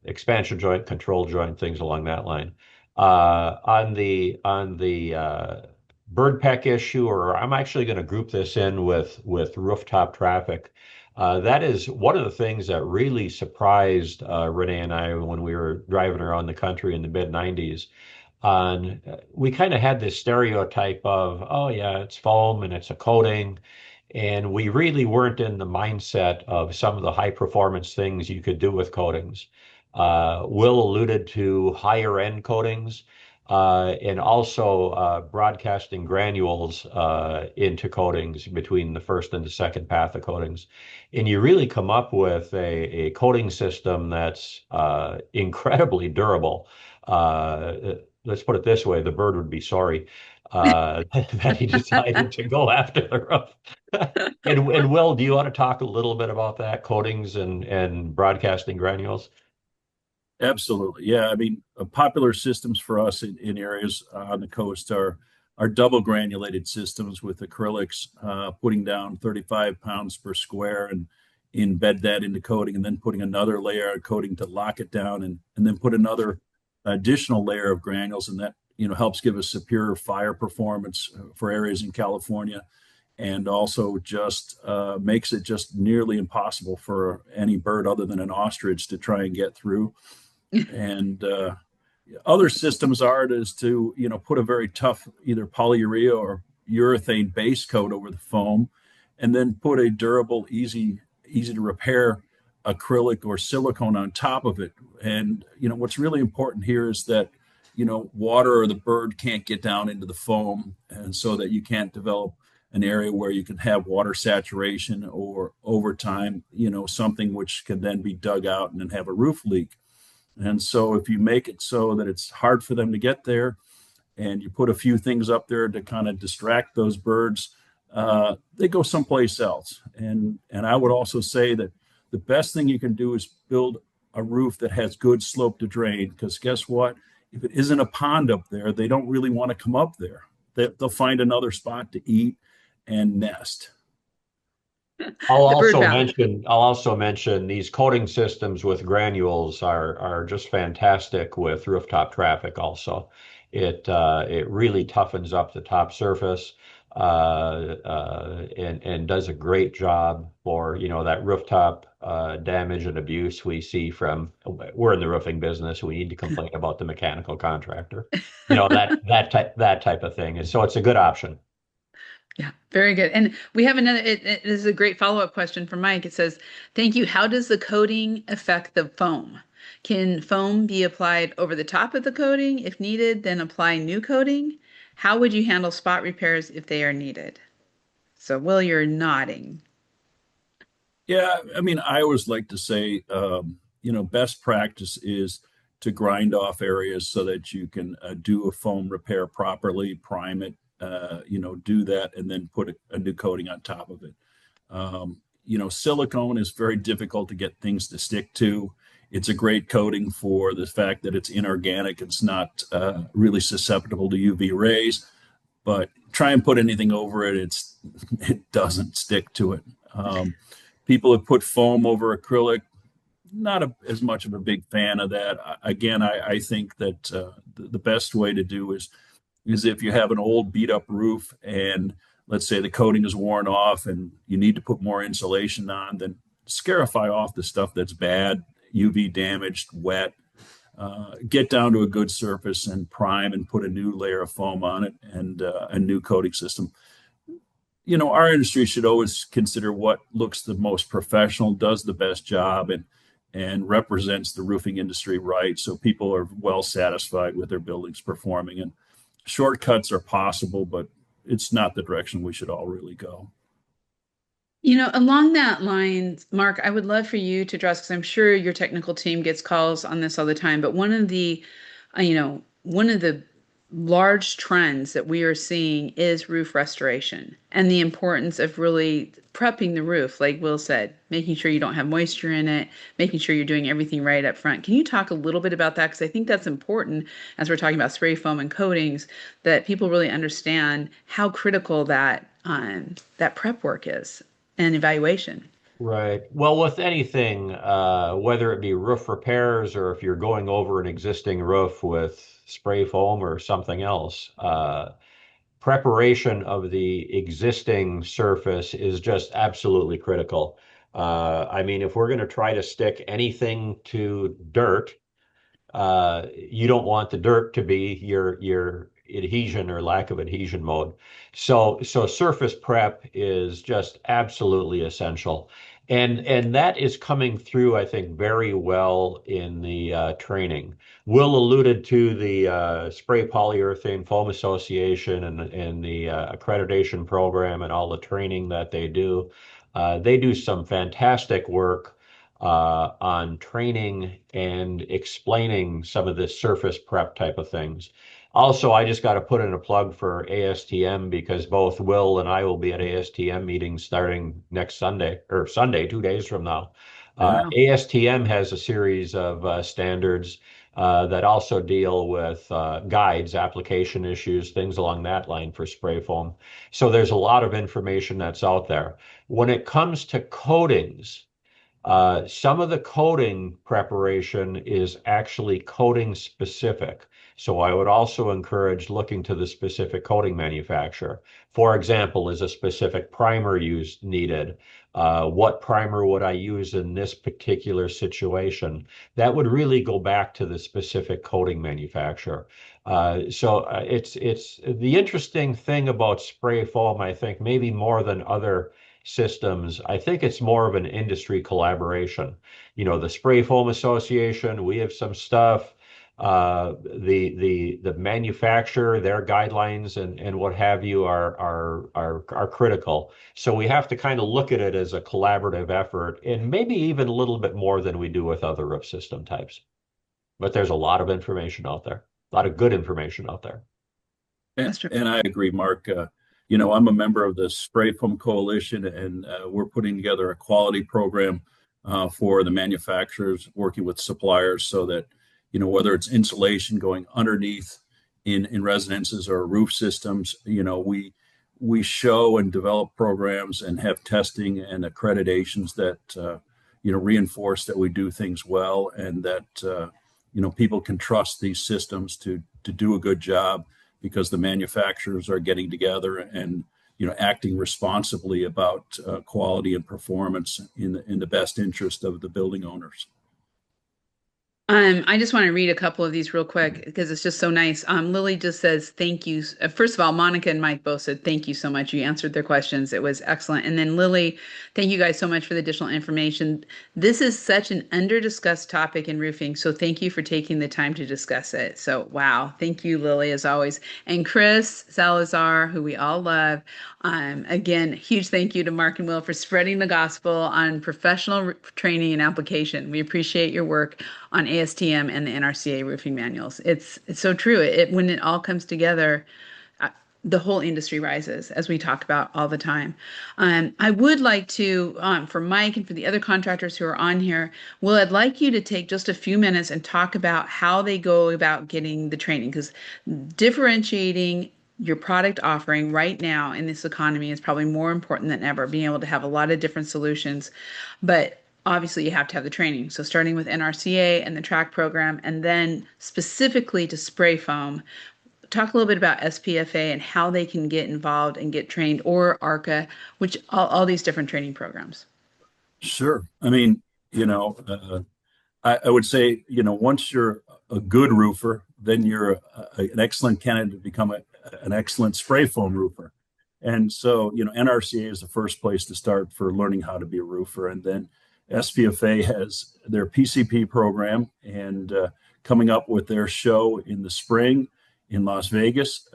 S2: expansion joint, control joint, things along that line. On the bird peck issue, or I'm actually going to group this in with rooftop traffic. That is one of the things that really surprised Renee and I when we were driving around the country in the mid 90s. We kind of had this stereotype of, oh yeah, it's foam and it's a coating. And we really weren't in the mindset of some of the high performance things you could do with coatings. Will alluded to higher end coatings and also broadcasting granules into coatings between the first and the second path of coatings. And you really come up with a coating system that's incredibly durable. Let's put it this way, the bird would be sorry that he decided to go after the roof. And Will, do you want to talk a little bit about that, coatings and broadcasting granules?
S3: Absolutely. Yeah. I mean, popular systems for us in areas on the coast are double granulated systems with acrylics, putting down 35 pounds per square and embed that into coating, and then putting another layer of coating to lock it down, and then put another additional layer of granules, and that helps give us superior fire performance for areas in California, and also just makes it just nearly impossible for any bird other than an ostrich to try and get through. And other systems are is to put a very tough either polyurea or urethane base coat over the foam, and then put a durable, easy to repair acrylic or silicone on top of it. And what's really important here is that water or the bird can't get down into the foam, and so that you can't develop an area where you can have water saturation, or over time something which can then be dug out and then have a roof leak. And so if you make it so that it's hard for them to get there, and you put a few things up there to kind of distract those birds, they go someplace else. And I would also say that the best thing you can do is build a roof that has good slope to drain, because guess what? If it isn't a pond up there, they don't really want to come up there. They'll find another spot to eat and nest.
S1: The bird bath.
S2: I'll also mention these coating systems with granules are just fantastic with rooftop traffic also. It really toughens up the top surface and does a great job for that rooftop damage and abuse we see from. We're in the roofing business. We need to complain about the mechanical contractor. That type of thing. And so it's a good option.
S1: Yeah, very good. And we have another, it is a great follow-up question from Mike. It says, thank you. How does the coating affect the foam? Can foam be applied over the top of the coating if needed, then apply new coating? How would you handle spot repairs if they are needed? So, Will, you're nodding.
S3: Yeah, I mean, I always like to say, best practice is to grind off areas so that you can do a foam repair properly, prime it, do that, and then put a new coating on top of it. Silicone is very difficult to get things to stick to. It's a great coating for the fact that it's inorganic. It's not really susceptible to UV rays, but try and put anything over it, it doesn't stick to it. People have put foam over acrylic. Not as much of a big fan of that. Again, I think that the best way to do is if you have an old beat up roof and let's say the coating is worn off and you need to put more insulation on, then scarify off the stuff that's bad, UV damaged, wet, get down to a good surface and prime and put a new layer of foam on it and a new coating system. Our industry should always consider what looks the most professional, does the best job, and represents the roofing industry right, so people are well satisfied with their buildings performing. And shortcuts are possible, but it's not the direction we should all really go.
S1: Along that line, Mark, I would love for you to address, because I'm sure your technical team gets calls on this all the time, but one of the large trends that we are seeing is roof restoration and the importance of really prepping the roof, like Will said, making sure you don't have moisture in it, making sure you're doing everything right up front. Can you talk a little bit about that? Because I think that's important as we're talking about spray foam and coatings, that people really understand how critical that prep work is and evaluation.
S2: Right. Well, with anything, whether it be roof repairs or if you're going over an existing roof with spray foam or something else, preparation of the existing surface is just absolutely critical. I mean, if we're going to try to stick anything to dirt, you don't want the dirt to be your adhesion or lack of adhesion mode. So surface prep is just absolutely essential. And that is coming through, I think, very well in the training. Will alluded to the Spray Polyurethane Foam Association and the accreditation program and all the training that they do. They do some fantastic work on training and explaining some of this surface prep type of things. Also, I just got to put in a plug for ASTM because both Will and I will be at ASTM meetings starting next Sunday, 2 days from now.
S1: Wow.
S2: ASTM has a series of standards that also deal with guides, application issues, things along that line for spray foam. So there's a lot of information that's out there. When it comes to coatings, some of the coating preparation is actually coating specific. So I would also encourage looking to the specific coating manufacturer. For example, is a specific primer needed? What primer would I use in this particular situation? That would really go back to the specific coating manufacturer. It's the interesting thing about spray foam, I think, maybe more than other systems. I think it's more of an industry collaboration. The Spray Foam Association, we have some stuff. The manufacturer, their guidelines and what have you are critical. So we have to kind of look at it as a collaborative effort, and maybe even a little bit more than we do with other roof system types. But there's a lot of information out there, a lot of good information out there.
S3: And I agree, Mark. I'm a member of the Spray Foam Coalition, and we're putting together a quality program for the manufacturers, working with suppliers so that, whether it's insulation going underneath in residences or roof systems, we show and develop programs and have testing and accreditations that, reinforce that we do things well and that, people can trust these systems to do a good job, because the manufacturers are getting together and acting responsibly about quality and performance in the best interest of the building owners.
S1: I just want to read a couple of these real quick because it's just so nice. Lily just says, thank you. First of all, Monica and Mike both said, thank you so much. You answered their questions. It was excellent. And then Lily, thank you guys so much for the additional information. This is such an under-discussed topic in roofing. So thank you for taking the time to discuss it. So, wow. Thank you, Lily, as always. And Chris Salazar, who we all love. Again, huge thank you to Mark and Will for spreading the gospel on professional training and application. We appreciate your work on ASTM and the NRCA roofing manuals. It's so true. When it all comes together, uh, the whole industry rises, as we talk about all the time. I would like to, for Mike and for the other contractors who are on here, Will, I'd like you to take just a few minutes and talk about how they go about getting the training, because differentiating your product offering right now in this economy is probably more important than ever, being able to have a lot of different solutions. But obviously, you have to have the training. So, starting with NRCA and the track program, and then specifically to spray foam, talk a little bit about SPFA and how they can get involved and get trained, or ARCA, which all these different training programs.
S3: Sure. I mean, I would say, once you're a good roofer, then you're an excellent candidate to become an excellent spray foam roofer. And so, NRCA is the first place to start for learning how to be a roofer. And then SPFA has their PCP program, and coming up with their show in the spring in Las Vegas.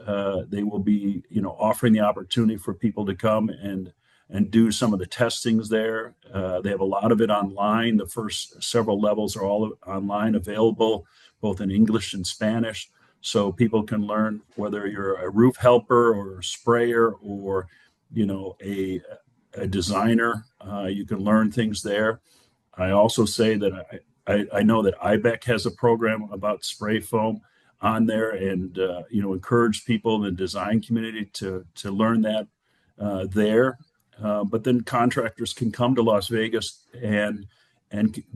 S3: They will be, offering the opportunity for people to come and do some of the testings there. They have a lot of it online. The first several levels are all online, available both in English and Spanish. So people can learn, whether you're a roof helper or a sprayer or, a designer, you can learn things there. I also say that I know that IBEC has a program about spray foam on there, and encourage people in the design community to learn that there. But then contractors can come to Las Vegas and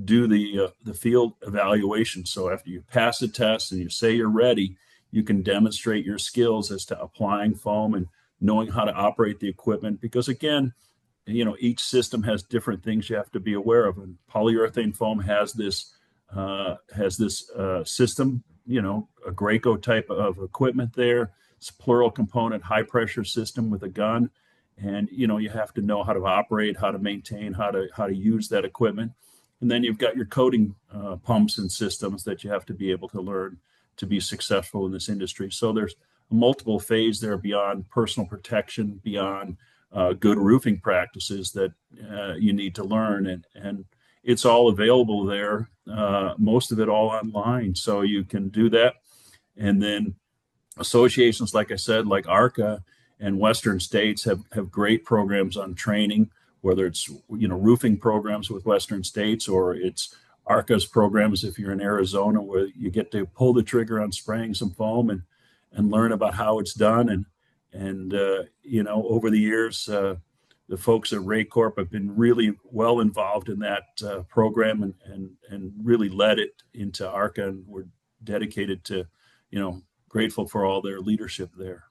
S3: do the field evaluation. So after you pass the test and you say you're ready, you can demonstrate your skills as to applying foam and knowing how to operate the equipment. Because again, each system has different things you have to be aware of. And polyurethane foam has this system, a Graco type of equipment there. It's a plural component, high pressure system with a gun. And, you have to know how to operate, how to maintain, how to use that equipment. And then you've got your coating pumps and systems that you have to be able to learn to be successful in this industry. So there's a multiple phase there beyond personal protection, beyond good roofing practices that you need to learn. And it's all available there, most of it all online. So you can do that. And then associations, like I said, like ARCA and Western States have great programs on training, whether it's, roofing programs with Western States, or it's ARCA's programs if you're in Arizona, where you get to pull the trigger on spraying some foam and learn about how it's done. And over the years, the folks at Raycorp have been really well involved in that program and really led it into ARCA, and we're dedicated to, grateful for all their leadership there.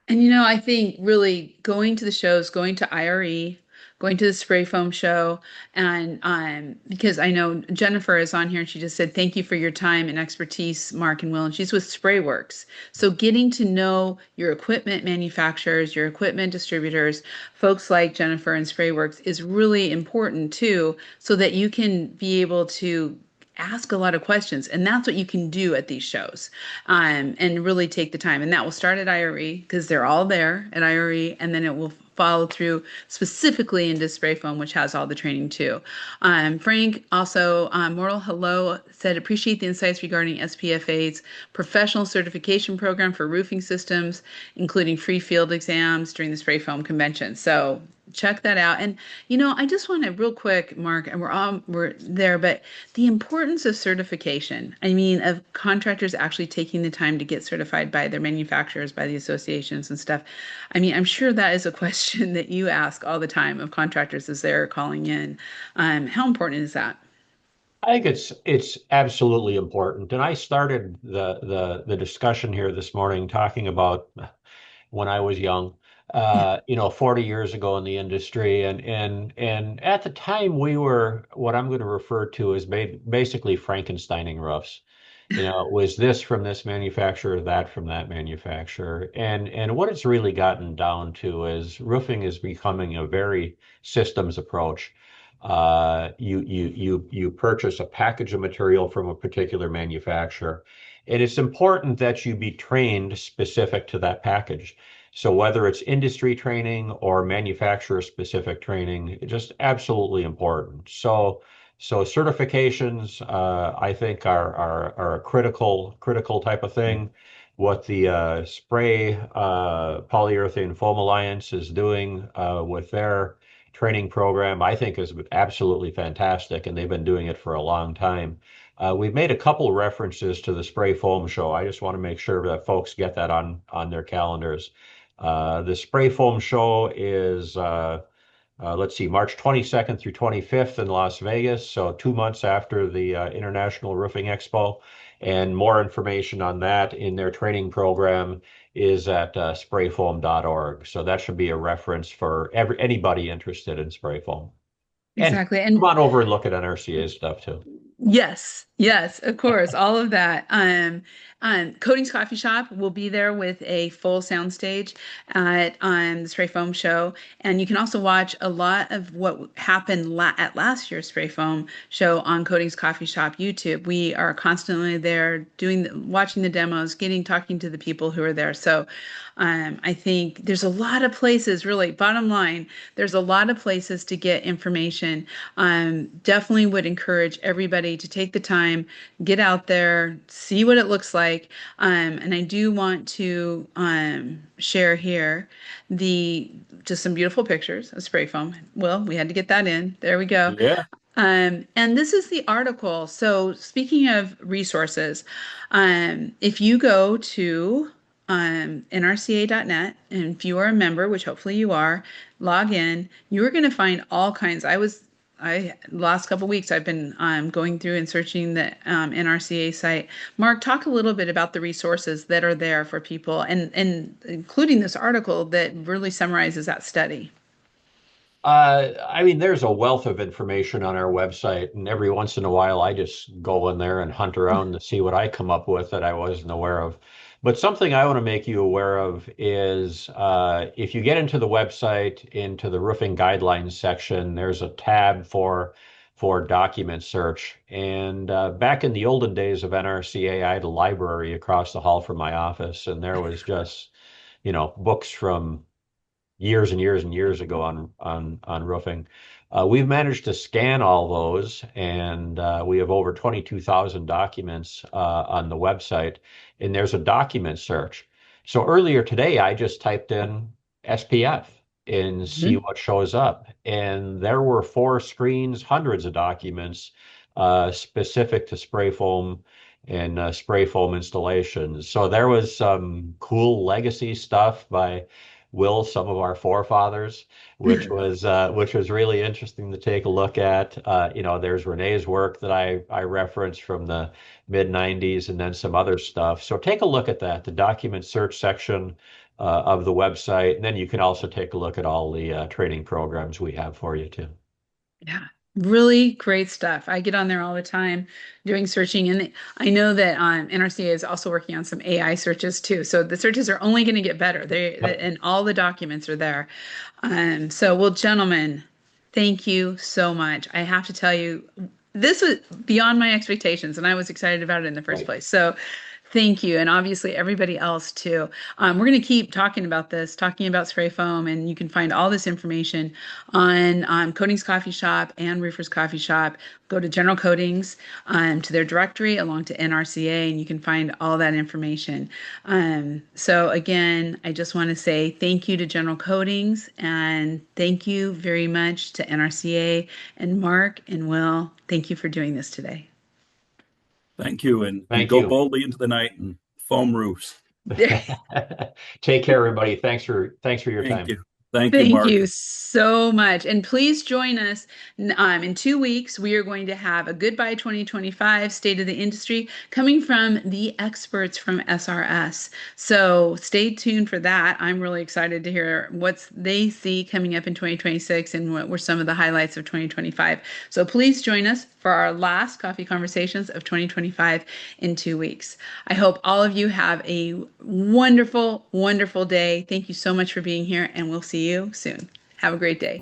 S1: And I think really going to the shows, going to IRE, going to the spray foam show, and because I know Jennifer is on here and she just said, thank you for your time and expertise, Mark and Will, and she's with Sprayworks. So getting to know your equipment manufacturers, your equipment distributors, folks like Jennifer and Sprayworks is really important too, so that you can be able to ask a lot of questions, and that's what you can do at these shows, and really take the time. And that will start at IRE, because they're all there at IRE, and then it will follow through specifically into spray foam, which has all the training too. Frank also, Mortal Hello, said, appreciate the insights regarding SPFA's professional certification program for roofing systems, including free field exams during the spray foam convention. So check that out. And I just want to real quick, Mark, and we're there, but the importance of certification. I mean, of contractors actually taking the time to get certified by their manufacturers, by the associations and stuff. I mean, I'm sure that is a question that you ask all the time of contractors as they're calling in. How important is that?
S2: I think it's absolutely important. And I started the discussion here this morning talking about when I was young, 40 years ago in the industry. And at the time we were what I'm going to refer to as basically Frankensteining roofs. It was this from this manufacturer, that from that manufacturer. And what it's really gotten down to is roofing is becoming a very systems approach. You purchase a package of material from a particular manufacturer, and it's important that you be trained specific to that package. So whether it's industry training or manufacturer specific training, just absolutely important. So So certifications, I think are a critical type of thing. What the Spray Polyurethane Foam Alliance is doing with their training program, I think is absolutely fantastic, and they've been doing it for a long time. We've made a couple references to the Spray Foam Show. I just want to make sure that folks get that on their calendars. The Spray Foam Show is let's see, March 22nd through 25th in Las Vegas, so 2 months after the International Roofing Expo. And more information on that in their training program is at sprayfoam.org. So that should be a reference for anybody interested in spray foam. And
S1: Exactly.
S2: come
S1: And
S2: on over and look at NRCA stuff too.
S1: yes, yes, of course, all of that. Coatings Coffee Shop will be there with a full sound stage at the Spray Foam Show, and you can also watch a lot of what happened at last year's Spray Foam Show on Coatings Coffee Shop YouTube. We are constantly there watching the demos, talking to the people who are there. So I think there's a lot of places, really, bottom line, there's a lot of places to get information. Definitely would encourage everybody to take the time, get out there, see what it looks like. And I do want to share here just some beautiful pictures of spray foam. Well, we had to get that in. There we go.
S3: Yeah.
S1: And this is the article. So speaking of resources, if you go to NRCA.net, and if you are a member, which hopefully you are, log in, you're going to find all kinds. Last couple of weeks, I've been going through and searching the NRCA site. Mark, talk a little bit about the resources that are there for people, and including this article that really summarizes that study.
S2: I mean, there's a wealth of information on our website, and every once in a while, I just go in there and hunt around to see what I come up with that I wasn't aware of. But something I want to make you aware of is if you get into the website, into the roofing guidelines section, there's a tab for document search. And back in the olden days of NRCA, I had a library across the hall from my office, and there was just, books from years and years and years ago on roofing. We've managed to scan all those, and we have over 22,000 documents on the website, and there's a document search. So earlier today, I just typed in SPF and see what shows up, and there were 4 screens, hundreds of documents specific to spray foam and spray foam installations. So there was some cool legacy stuff by some of our forefathers, which was really interesting to take a look at. There's Renee's work that I referenced from the mid 90s, and then some other stuff. So take a look at that, the document search section of the website, and then you can also take a look at all the training programs we have for you too.
S1: Yeah, really great stuff. I get on there all the time doing searching, and I know that NRCA is also working on some AI searches too. So the searches are only going to get better. And all the documents are there. Well, gentlemen, thank you so much. I have to tell you, this was beyond my expectations, and I was excited about it in the first place. So thank you. And obviously everybody else too. We're going to keep talking about spray foam, and you can find all this information on Coatings Coffee Shop and Roofers Coffee Shop. Go to General Coatings, to their directory along to NRCA, and you can find all that information. So again, I just want to say thank you to General Coatings, and thank you very much to NRCA, and Mark and Will. Thank you for doing this today.
S3: Thank you, and
S2: Thank
S3: go
S2: you.
S3: boldly into the night and foam roofs.
S2: Take care, everybody. Thanks for your time.
S3: Thank you. Thank you,
S1: Thank
S3: Mark.
S1: you so much. And please join us in 2 weeks. We are going to have a Goodbye 2025 State of the Industry coming from the experts from SRS. So stay tuned for that. I'm really excited to hear what they see coming up in 2026 and what were some of the highlights of 2025. So please join us for our last coffee conversations of 2025 in 2 weeks. I hope all of you have a wonderful, wonderful day. Thank you so much for being here, and we'll see you soon. Have a great day.